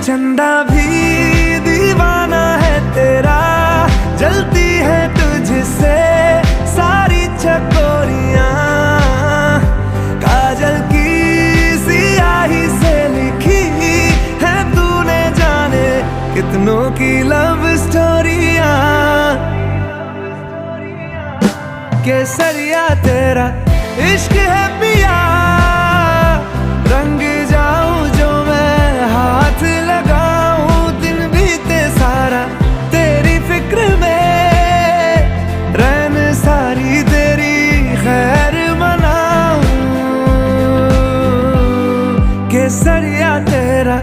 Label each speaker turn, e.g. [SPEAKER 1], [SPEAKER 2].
[SPEAKER 1] चंदा भी दीवाना है तेरा, जलती है तुझसे सारी चकोरियां। काजल की सियाही से लिखी है तूने जाने कितनों की लव स्टोरियां। केसरिया तेरा इश्क है पिया, रंग जाऊं जो मैं हाथ लगाऊं, दिन बीते सारा तेरी फिक्र में, रैन सारी तेरी खैर मनाऊं। केसरिया तेरा